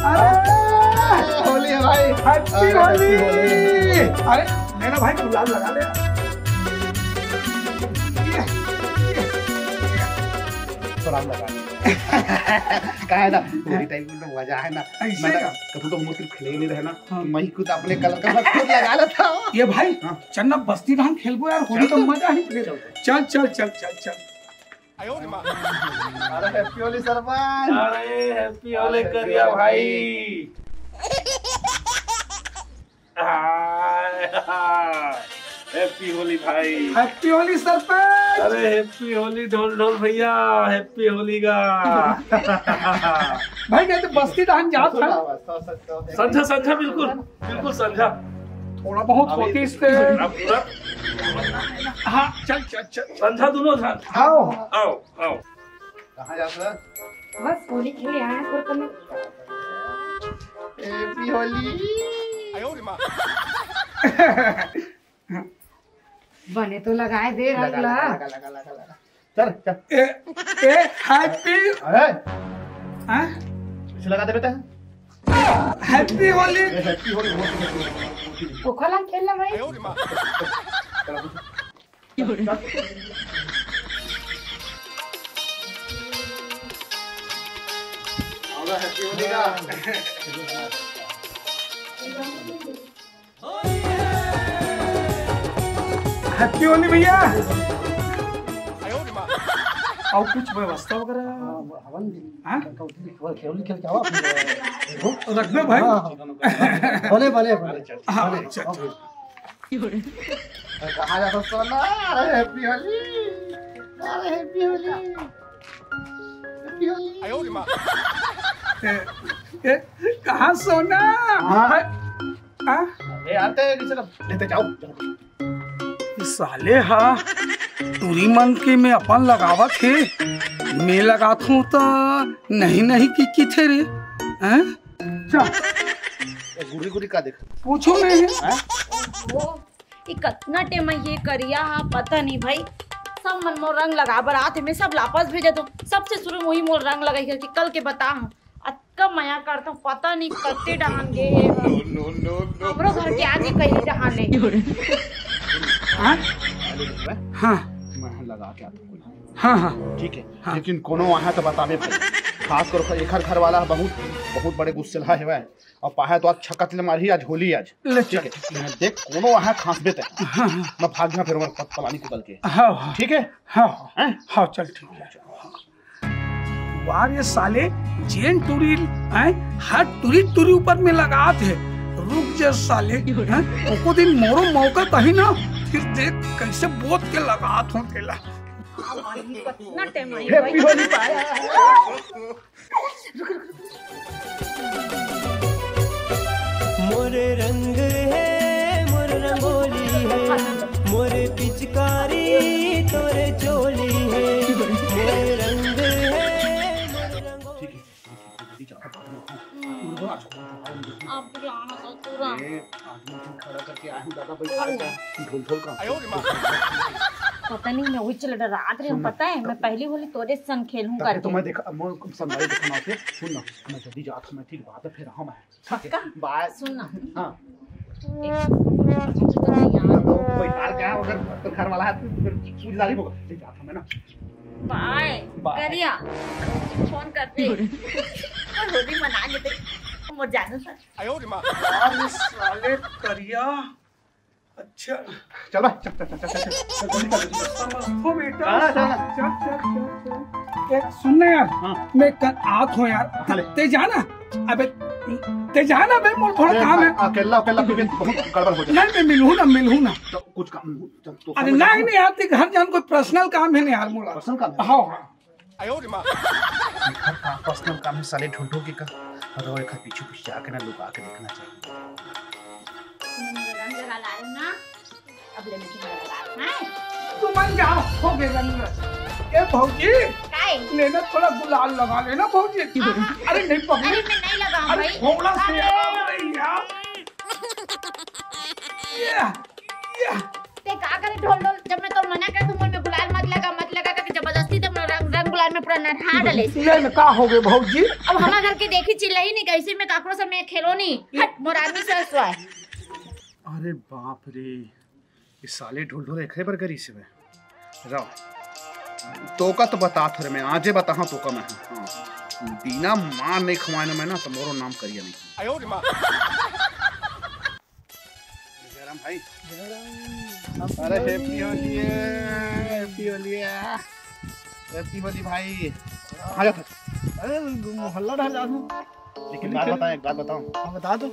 अरे होली है भाई, हैप्पी होली। अरे लेना भाई गुलाल लगा ले। सलाम लगा का है ना होली टाइम में मजा है ना। ऐसे मैंने का? कभी तो मुझे खेले नहीं रहे ना, मैं खुद अपने कलर का खुद लगा लेता हूँ। ये भाई चन्ना बस्ती धान खेलबो यार, होली का मजा ही। चल चल चल चल चल। अरे हैप्पी होली सरपंच। अरे हैप्पी होली करिया भाई। हैप्पी होली भाई। हैप्पी होली सरपंच। अरे हैप्पी होली ढोल ढोल भैया, हैप्पी होली का। भाई कहते बस्ती धान जात है। संझा संझा बिल्कुल बिल्कुल संझा। थोड़ा बहुत होती इससे। अब पूरा हाँ चल चल चल। संझा दोनों था। आओ आओ आओ। कहाँ जाता है? बस होली खेले आया और करने। हैप्पी होली। बने तो लगाए दे रंग ला। लगा। चल चल। ए हैप्पी। अरे हाँ इसे लगा दे बेटा। हैप्पी होली। हैप्पी होली। ओखला खेलना भाई। हैप्पी होली का। हैप्पी होली भैया। और कुछ व्यवस्था वगैरह होली खेल के आओ रख दो भाई। भले भले भले। हाँ चल चल। कहाँ जाता सोना? अरे हैप्पी होली। अरे हैप्पी होली। हैप्पी होली। कहाँ सोना? ए आते नीचे लेते जाओ। साले हाँ तुरी मन की में अपन लगावत है, मैं लगात हूँ तो नहीं की थे रे। हैं? चल गुरी गुरी का देख पूछो नहीं। वो ये कितना टेम ये करिया हाँ पता नहीं भाई। सब मन मोर रंग लगा बरात में सब लापस भेजे तो सबसे शुरू वही मोर रंग लगाई कि कल के बता हूँ अक्का मया करता हूँ पता नहीं कत्ते डहान गे हमरो घर के आगे कहीं डहान ले। हाँ हाँ मैं लगा के आता हूँ। हाँ ठीक है हाँ। लेकिन कोनो वहाँ तो बतावे भाई, खास कर एक घर वाला बहुत बहुत बड़े गुस्सेला है वह और पाहे तो आज छक्का मारी आज होली आज। ठीक है देख कोनो वहाँ खास बेते मैं भाग गया फिर पलानी कुदल के। हाँ ठीक है हाँ हाँ चल ठीक है। वार ये साले जेन टूरी हर टूरी ऊपर में लगात है। रुक जा साले को दिन मोरो मौका कहीं ना फिर देख कैसे बोत के लगात हूँ तेला। कितना टेम आई हैप्पी होली पाया। मोरे रंग है मोरे रंगोली है, मोरे पिचकारी तोरे चोली है। मोरे रंग है मोरे रंगोली। अब जाना तो तुरंत खड़ा करके आया हूँ दादा भाई ढोल ढोल का। पता नहीं मैं वही चल रात रे पता है मैं पहली होली तोरे संग खेलूं करके। तो मैं देखा मैं संभाई देखना से सुन ना मैं जल्दी जात मैं ठीक बात है फिर हम है बाय सुन ना हां यहाँ तो कोई हाल क्या अगर तो घर वाला है फिर पूरी दादी होगा ले जाता मैं ना बाय करिया फोन करते और होली मना लेते मोर जानो सर। यार साले करिया। अच्छा चल भाई चल समझो बेटा। चल सुनना यार मैं कल आत हूँ यार ते जाना। अबे ते जाना बे मोर थोड़ा काम है। अकेला अकेला फिर बहुत गड़बड़ हो जाए। नहीं मैं मिलूँ ना तो कुछ काम तो अरे नहीं यार ते घर जान कोई पर्सनल काम है ना यार मोला। पर्सनल काम हाँ घर का पर्सनल काम है साले ढूंढो के का और एक पीछे पीछे जाके ना लुका के देखना चाहिए। रंग लगा लाऊं ना अब ले मुझे लगा हां तुम मन जाओ हो गए रंग। ए भौजी काय लेना थोड़ा गुलाल लगा लेना भौजी। अरे नहीं पकड़। अरे मैं नहीं लगाऊं भाई थोड़ा से यार ते का करे ढोल ढोल जब मैं तो मना कर दूं मुझे गुलाल मत लगा करके जबरदस्ती तुम रंग गुलाल में पूरा नहा डले ले में का हो गए भौजी? अब हमारे घर के देखी चिल्लाई नहीं कैसे में काकरो से मैं खेलो नहीं हट मोर आदमी से सो है। अरे बाप रे, इस साले ढोल ढोल एक पर करी से राव तो का तो बता थोड़े मैं आजे बता तो का मैं बिना मां नहीं खवाने में ना तो मोरो नाम करिया नहीं। आयो रे मां जयराम भाई अरे happy Holi happy Holi happy Holi भाई। आ जा अरे मोहल्ला ढल जा लेकिन बात बता, एक बात बताऊं। बता दो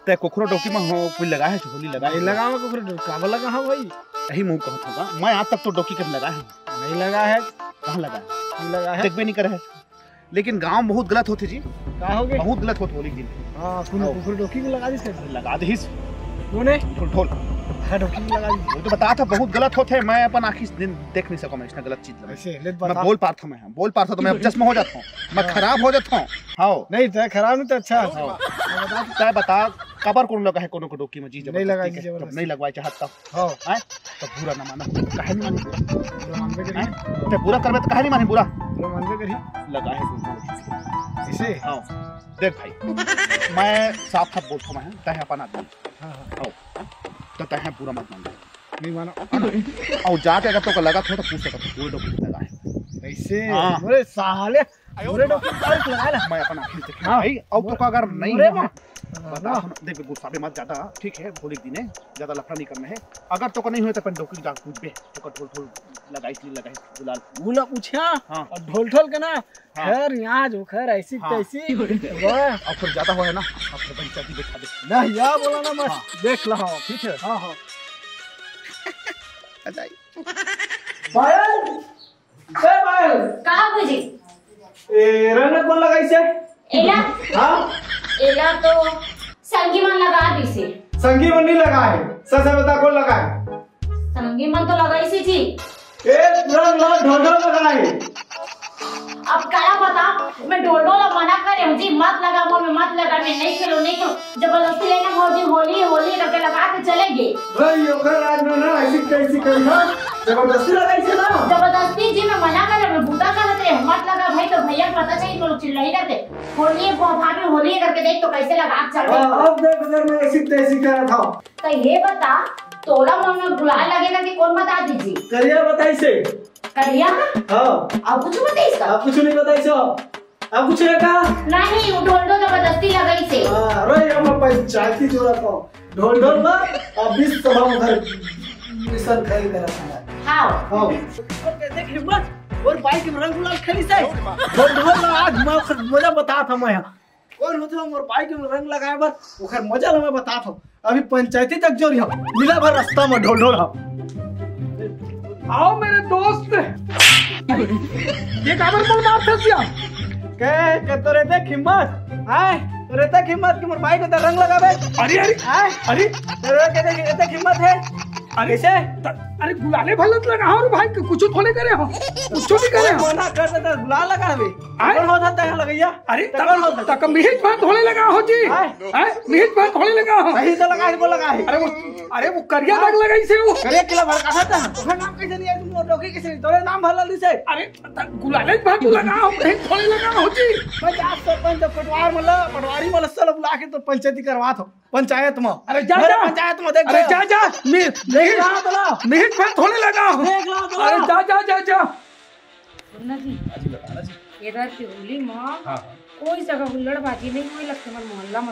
ते कोखरो डोकी में हो कोई लगा है होली लगा है? लगावा कोखरो डोकी का लगा है भाई? यही मुंह कहत होगा मैं आज तक तो डोकी के लगा है नहीं लगा है। कहां लगा है? नहीं लगा है, देखबे नहीं करे है। लेकिन गांव में बहुत गलत होती जी। का हो गए? बहुत गलत होत होली दिन। हां सुनो कोखरो डोकी में लगा दिस लगा दिस कोने ढोल है डोकी में लगा दी। वो तो बता था बहुत गलत होते, मैं अपन आंखी दिन देख नहीं सका मैं इसने गलत चीज लगा। मैं बोल पाता मैं बोल पाता तो मैं अपजस में हो जाता हूं, मैं खराब हो जाता हूं। हां नहीं तो खराब नहीं तो अच्छा हां बता कबर कौन लगा है कोनो को डोकी में जी नहीं लगा जब नहीं लगवाए चाहता हां हैं तो पूरा ना माना काहे नहीं मानी पूरा मानबे करी ते पूरा करबे तो काहे नहीं मानी पूरा मानबे करी लगा है इसे। हां देख भाई मैं साफ साफ बोलता हूं मैं तहे अपन आदमी हां तो तहे पूरा मत मान नहीं माना और जाके अगर तो लगा था तो पूछ सकता पूरे डॉक्टर लगा है ऐसे। अरे साले पूरे डॉक्टर लगा ले मैं अपन आंखें देख भाई अब तो अगर नहीं है बता देख गुस्सा भी मत ज्यादा ठीक है होली दिन है ज्यादा लफड़ा नहीं करना है। अगर तो नहीं हुए तो अपन डॉक्टर जाके पूछ बे तो ढोल ढोल लगाई गुलाल गुला पूछा और ढोल ढोल के ना खैर यहाँ जो खैर ऐसी तैसी और फिर ज्यादा हो है ना अपने पंचायती बैठा दे ना या बोला ना मत देख ला ठीक है। हां हां पायल ए पायल कहां बुझी ए रंग कौन लगाई से? एला हां एला तो संगी मन लगा दी से। संगी मन नहीं लगा है, सच बता कौन लगा है? संगी मन तो लगाई से जी। ए रंग ला ढोल ढोल लगा है। अब क्या पता मैं ढोल ढोल मना करे जी मत लगा मोर में मत लगा मैं नहीं खेलो नहीं खेलो जबरदस्ती लेना भौजी होली होली करके लगा के चलेंगे भाई ओकर आज में ना ऐसी कैसी करी ना जबरदस्ती लगाई से ना जबरदस्ती जी मैं मना करे मैं बूटा करते रहे मत लगा भाई तो भैया को पता चाहिए तो लोग चिल्लाई करते होली भाभी होली करके देख तो कैसे लगा चल रहे। अब देख अगर मैं ऐसी तैसी कर रहा था तो ये बता तोला मन में गुलाल लगेगा कि कौन बता दीजिए? करिया बताई से करिया हां अब कुछ बताइए इसका अब कुछ नहीं बताई सो अब कुछ है का नहीं ढोल ढोल जबरदस्ती लगाई से। अरे हम पंचायती जोड़ा को ढोल ढोल ना अब 20 सभा उधर मिशन खरी कर रहा है। हां हां कहते हिम्मत और बाइक में रंग गुलाल खेली से ढोल ढोल आज मजा बता था मैं कौन होता मोर बाइक में रंग लगाए बस ओकर मजा मैं बता था अभी पंचायती तक जोरी हम मिला भर रास्ता में ढोल ढोल आओ मेरे दोस्त ये काबर बोल मार फसिया के तोरे देख हिम्मत आए तोरे देख हिम्मत कि मोर बाइक में रंग लगावे। अरे अरे आए अरे तोरे के देख हिम्मत है अरे से अरे गुलाले भलत लगा और भाई कुछ थोड़े करे हो कुछ भी करे हो मना कर देता गुलाल लगावे कौन हो जाता है लगैया। अरे तक मिहित भाई थोड़े लगा हो जी हैं मिहित भाई थोड़े लगा हो सही तो लगा है वो लगा है। अरे वो करिया दाग लगाई से वो करिया किला भर का था ओकर नाम कैसे नहीं है तुम मोर डोकी कैसे तोरे नाम भरल दिसे। अरे गुलाले भाई तू लगा हो कहीं थोड़े लगा हो जी मैं जा सरपंच पटवार मतलब पटवारी मतलब सब बुला के तो पंचायती करवा दो पंचायत में। अरे जा जा पंचायत में देख अरे जा जा देख रहा बोला मिहित भाई थोड़े लगा हो देख रहा बोला अरे जा जा जा जा सुनना जी इधर की होली मां कोई जगह हुल्लड़बाजी नहीं हुई लगता मन मोहल्ला में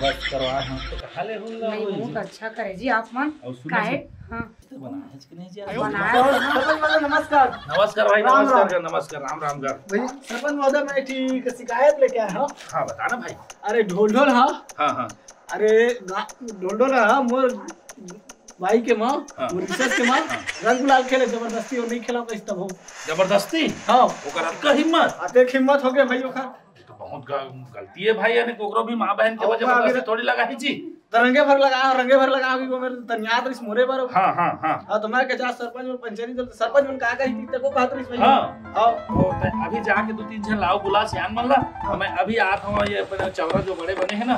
बस करवा हम तो खाले हुल्ला नहीं बहुत अच्छा करे जी आप मन काहे हां बनाए कि नहीं जी बनाया सरपंच नमस्कार नमस्कार भाई नमस्कार राम राम कर भाई सरपंच महोदय मैं ठीक शिकायत लेके आया हूं। हाँ बताना भाई। अरे ढोल ढोल हाँ हाँ अरे ढोल ढोल हाँ मोर भाई के माँ रिसर्च के माँ रंग गुलाल खेले जबरदस्ती और नहीं खेला कैसे तब हो जबरदस्ती हाँ ओकर अक्का हिम्मत आते हिम्मत हो गए भाई ओकर तो बहुत गलती है भाई यानी कोकरो भी माँ बहन के वजह जबरदस्ती थोड़ी लगाई जी तो रंगे भर लगा कि वो मेरे तनियात इस मोरे पर हाँ हाँ हाँ हाँ तो मैं के जा सरपंच और पंचायती दल सरपंच मन कहा कही तक को बात रही भाई हाँ हाँ तो अभी जाके 2-3 जन लाओ बुला सियान मन ला तो मैं अभी आता हूँ ये अपने चौरा जो बड़े बने हैं ना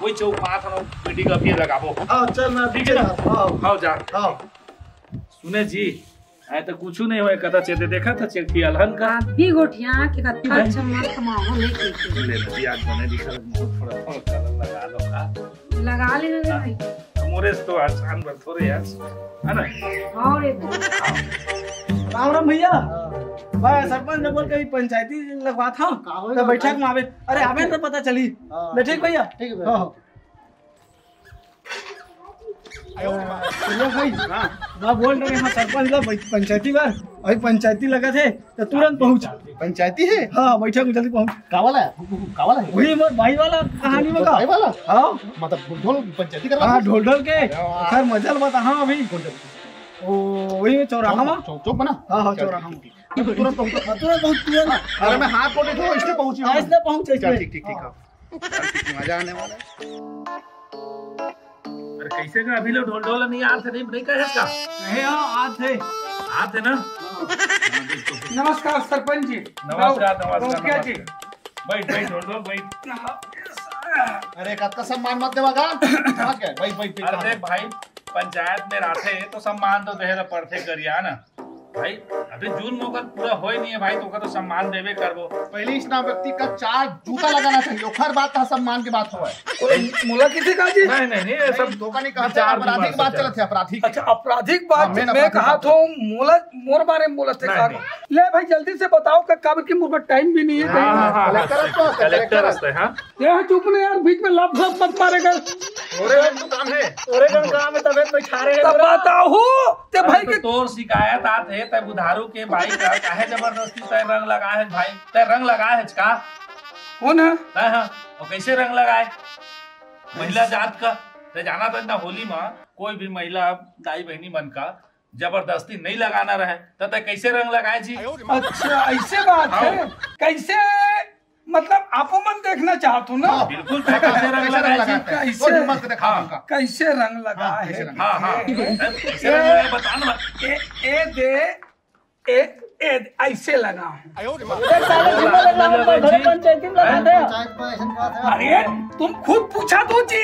वही चौक में आता हूँ पीटी का भी लगाबो। हाँ चल मैं ठीक है ना हाँ हाँ जा हाँ सुने जी है तो कुछ नहीं हुआ कदा चेते देखा था चेकी अलहन का भी गोठिया के कत्ता अच्छा मस्त माहौल लेके ले नदी आज बने दिखा थोड़ा कलर लगा लो का लगा लेना रे भाई मोरे तो आसान बर थोड़े यार है ना और एक राम राम भैया भाई सरपंच ने बोल के पंचायती लगवा था तो बैठक में आवे अरे आवे तो पता चली ठीक भैया ठीक है भाई ना बोल रहे हैं सरपंच ला पंचायती बार अभी पंचायती लगा थे तो तुरंत पहुंच पंचायती है हाँ बैठक में जल्दी पहुंच कावाला है वही मोर भाई वाला कहानी में भाई वाला हाँ मतलब ढोल पंचायती करवा हाँ ढोल ढोल के खैर मजा बता हाँ अभी ओ वही चौराहा में चौक बना हाँ चौराहा में तुरंत पहुंच अरे मैं हाथ पकड़े थे इसलिए पहुंची हाँ इसलिए पहुंचे ठीक मजा आने वाला है। अरे कैसे का अभी लोग ढोल ढोल नहीं आते नहीं कहे इसका नहीं हाँ आते ना नमस्कार सरपंच जी। नमस्कार जी बैठ ढोल ढोल बैठ। अरे का सम्मान मत देवागा समझ गए भाई अरे देख भाई पंचायत में रहते तो सम्मान तो देहे पड़ते करिया ना भाई अभी जून मौका पूरा हो ही नहीं है भाई तो सम्मान देवे करबो पहले इस नाम व्यक्ति का 4 जूता लगाना चाहिए ओखर बात था सम्मान की बात हुआ है मोला किसी का जी नहीं ये सब धोखा नहीं कहा आपराधिक बात चलत है आपराधिक अच्छा आपराधिक बात मैं कहा तो मोला मोर बारे में बोलत है ले भाई जल्दी से बताओ का काबर की मोर टाइम भी नहीं है कलेक्टर है हां ये चुप नहीं यार बीच में लफ लफ मत मारेगा काम है काम है तबियत में खा रहे हैं तब बताओ ते भाई के तोर शिकायत आते है तय बुधारू के भाई का काहे जबरदस्ती तय रंग लगा है भाई तय रंग लगा है का कौन है हां और कैसे रंग लगाए महिला जात का तय जाना तो ना होली में कोई भी महिला दाई बहनी बन का जबरदस्ती नहीं लगाना रहे तो तय कैसे रंग लगाए जी। अच्छा ऐसे बात है कैसे मतलब आपो मन देखना चाहते हो ना बिल्कुल कैसे रंग लगाए कैसे रंग लगा है कैसे रंग बताना ऐसे लगा अरे तुम खुद पूछा तो जी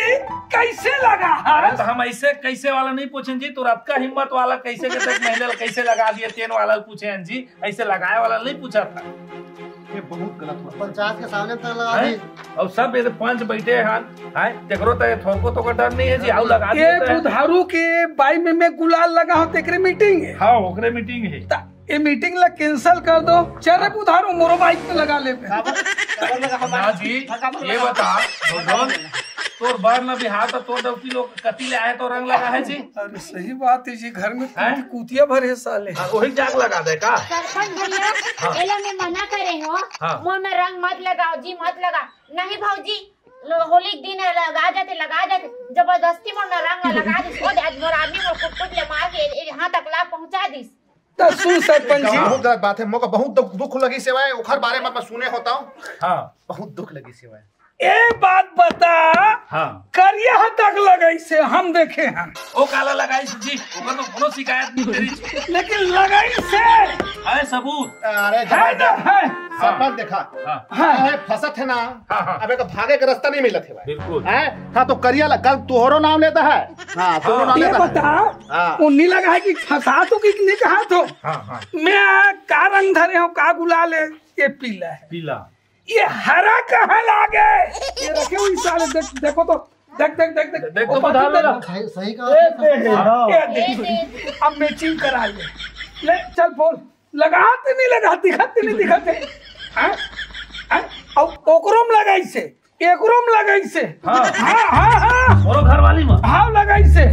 कैसे लगा तो हम ऐसे कैसे वाला नहीं पूछे जी तो रात का हिम्मत वाला कैसे महिला कैसे लगा दिए तेन वाला पूछे जी ऐसे लगाए वाला नहीं पूछा था ये बहुत गलत हुआ पंचायत के सामने तक लगा दी और सब ये पंच बैठे हैं देखो तो थोको तो डर नहीं है जी आओ लगा के बुधारू के बाई में मैं गुलाल लगा हूं तेरे मीटिंग है हाँ ओकरे मीटिंग है ये मीटिंग ला कैंसिल कर दो चले बुधारू मोरो बाइक में लगा ले ना जी ये बता तोर बर न बिहार तो तोर डौकी लोग कति ले आए तो रंग लगा है जी। अरे सही बात है जी घर में कुतिया भरे साले वही जाग लगा दे का सरपंच भैया एला में मना करे हो मुंह में रंग मत लगाओ जी मत लगा नहीं भाऊजी होली के दिन लगा जाते जबरदस्ती मोर रंग लगा दी खुद आज मोर आदमी मोर कुट ले मार के यहां तक ला पहुंचा दी तो सुन सरपंच जी बहुत गलत बात है मोका बहुत दुख लगी सेवाएं ओखर बारे में मैं सुने होता हूं हां बहुत दुख लगी सेवाएं ए बात बता हाँ करिया तक लगाई से हम देखे हैं ओ काला लगाई जी ओकर तो कोनो शिकायत नहीं तेरी लेकिन लगाई से है सबूत अरे सरपंच देखा है फसत है ना अबे का भागे का रास्ता नहीं मिलत है भाई बिल्कुल है हां तो करिया कल तोहरो नाम लेता है हां तोहरो नाम लेता है बता उन्हीं लगा है कि फंसा तो कि नहीं कहा तो मैं का रंग धरे हूं का गुलाल है ये पीला है पीला ये हरा कहाँ लागे ये रखे हुए साले देखो तो देख तो बता दे सही कहा अब मैचिंग करा ले चल बोल लगाते नहीं दिखाते अब ओकरोम लगाई से एकरोम लगाई से हाँ मोरो घर वाली में हाँ लगाई से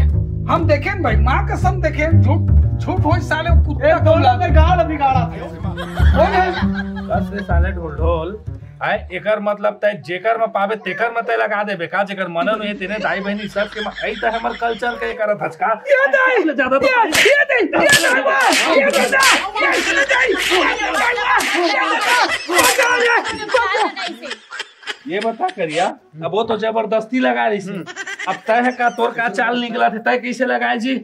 हम देखें भाई माँ कसम देखें झूठ हो साले कुत्ते गाल बिगाड़ा था साले ढोल ढोल आए एकर मतलब तय जेकर में पावे तेकर में तय लगा देबे का जेकर मनन है तेने दाई बहनी सब के एई त हमर कल्चर के करत हचका ये दे ज्यादा तो ये बता करिया अब वो तो जबरदस्ती लगा रही थी अब तय है का तोर का चाल निकला थे तय कैसे लगाए जी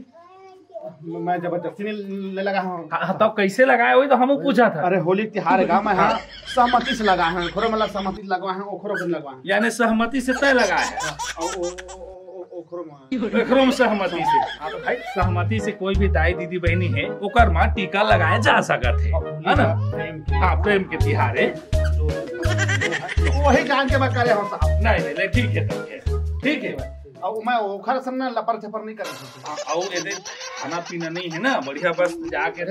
मैं जबरदस्ती नहीं लगा हूं तब कैसे लगाए वही तो हम पूछा था। अरे होली त्योहार है मैं हाँ सहमति से लगा है खोरो मतलब सहमति लगवा है ओखरो भी लगवा है यानी सहमति से तय लगा है एकरो में सहमति से। हाँ तो भाई सहमति से कोई भी दाई दीदी बहनी है ओकर माँ टीका लगाए जा सकत है ना। हाँ प्रेम के तिहार है तो वही जान के मैं करे हो साहब। नहीं ठीक है ठीक है। अब मैं ओखर सब ना लपर छपर नहीं करे। और ये खाना पीना नहीं है ना बढ़िया, बस जाके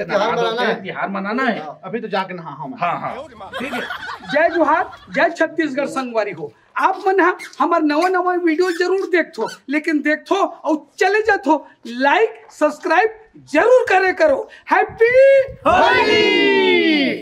तिहार मनाना है। अभी तो जाके नहा हूं मैं। हाँ ठीक है। जय जोहार, जय छत्तीसगढ़ संगवारी हो। आप मन हमार नवा वीडियो जरूर देखो, लेकिन देखो और चले जातो लाइक सब्सक्राइब जरूर करे करो। हैप्पी होली।